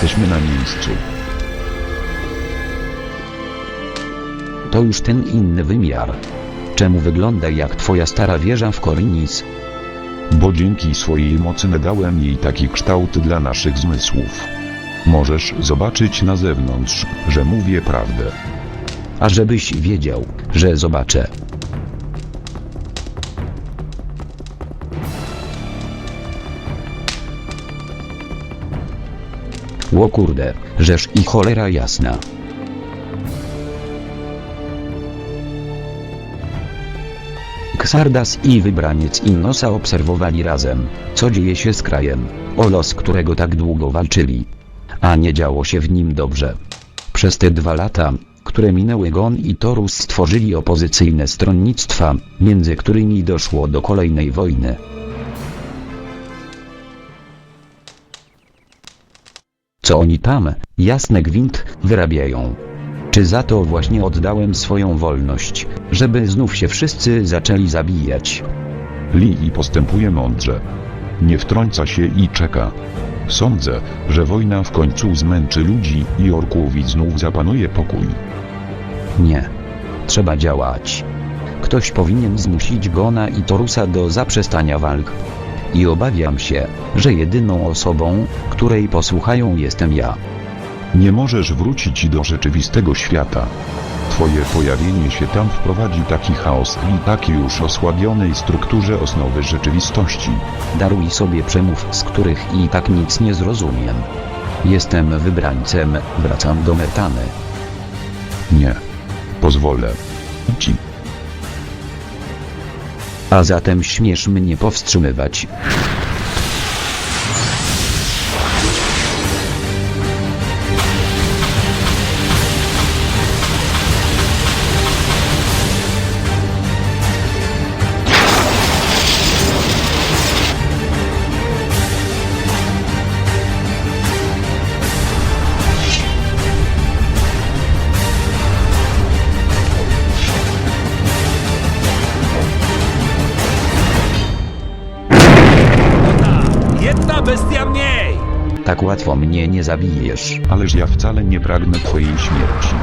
jesteśmy na miejscu. To już ten inny wymiar. Czemu wygląda jak twoja stara wieża w Korinis? Bo dzięki swojej mocy nadałem jej taki kształt dla naszych zmysłów. Możesz zobaczyć na zewnątrz, że mówię prawdę. A żebyś wiedział, że zobaczę. Ło kurde, żeż i cholera jasna. Xardas i wybraniec Innosa obserwowali razem, co dzieje się z krajem, o los którego tak długo walczyli. A nie działo się w nim dobrze. Przez te 2 lata, które minęły, Gon i Torus stworzyli opozycyjne stronnictwa, między którymi doszło do kolejnej wojny. Co oni tam, jasny gwint, wyrabiają? Czy za to właśnie oddałem swoją wolność, żeby znów się wszyscy zaczęli zabijać? Lee postępuje mądrze. Nie wtrąca się i czeka. Sądzę, że wojna w końcu zmęczy ludzi i orków i znów zapanuje pokój. Nie. Trzeba działać. Ktoś powinien zmusić Gona i Torusa do zaprzestania walk. I obawiam się, że jedyną osobą, której posłuchają, jestem ja. Nie możesz wrócić do rzeczywistego świata. Twoje pojawienie się tam wprowadzi taki chaos i takiej już osłabionej strukturze osnowy rzeczywistości. Daruj sobie przemów, z których i tak nic nie zrozumiem. Jestem wybrańcem, wracam do Metany. Nie. Pozwolę ci. A zatem śmiesz mnie powstrzymywać. Jedna bestia mniej! Tak łatwo mnie nie zabijesz. Ależ ja wcale nie pragnę twojej śmierci.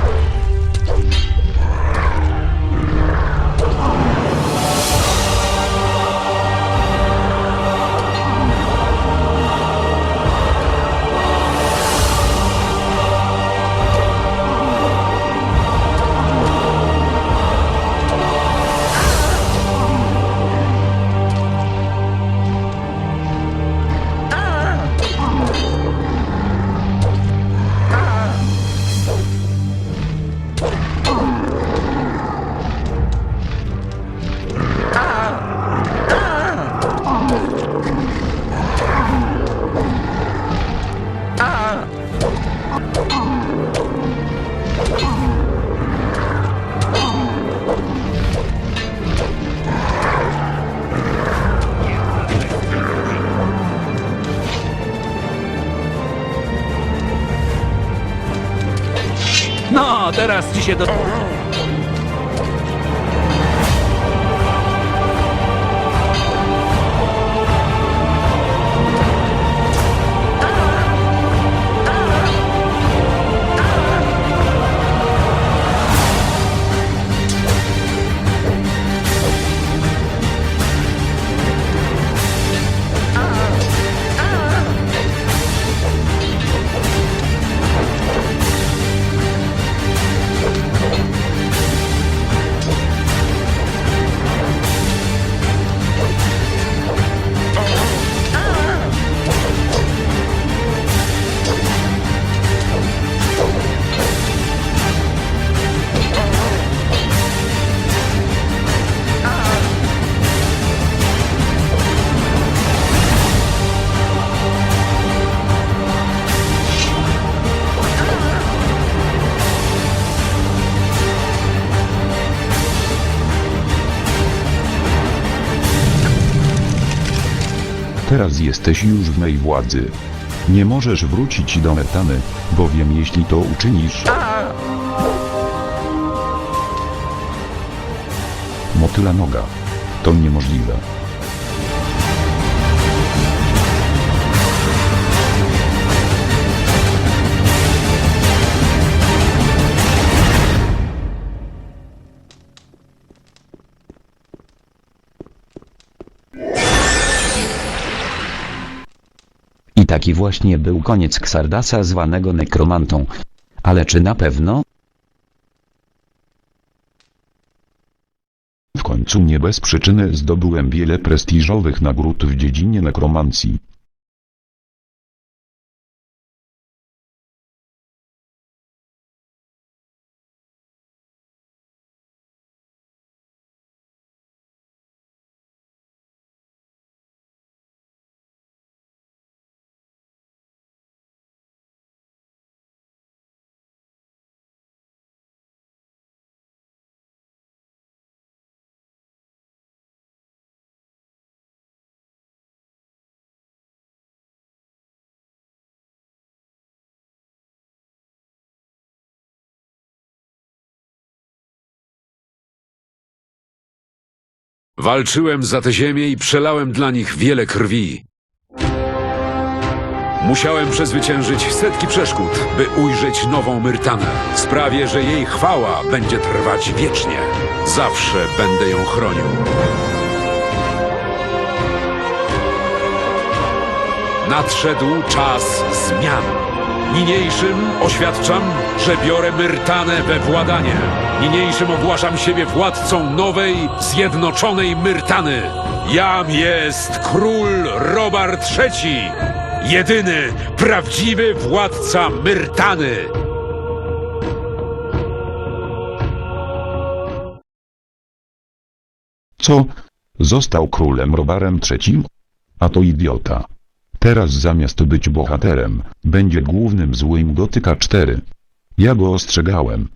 No, teraz ci się do... Teraz jesteś już w mej władzy. Nie możesz wrócić do Metany, bowiem jeśli to uczynisz... Motyla noga. To niemożliwe. taki właśnie był koniec Xardasa zwanego nekromantą. Ale czy na pewno? W końcu nie bez przyczyny zdobyłem wiele prestiżowych nagród w dziedzinie nekromancji. Walczyłem za tę ziemię i przelałem dla nich wiele krwi. Musiałem przezwyciężyć setki przeszkód, by ujrzeć nową Myrtanę. Sprawię, że jej chwała będzie trwać wiecznie. Zawsze będę ją chronił. Nadszedł czas zmian. Niniejszym oświadczam, że biorę Myrtanę we władanie. Niniejszym ogłaszam siebie władcą nowej, zjednoczonej Myrtany. Jam jest król Robart III, jedyny, prawdziwy władca Myrtany. Co? Został królem Robarem III? A to idiota. Teraz zamiast być bohaterem, będzie głównym złym Gotyka 4. Ja go ostrzegałem.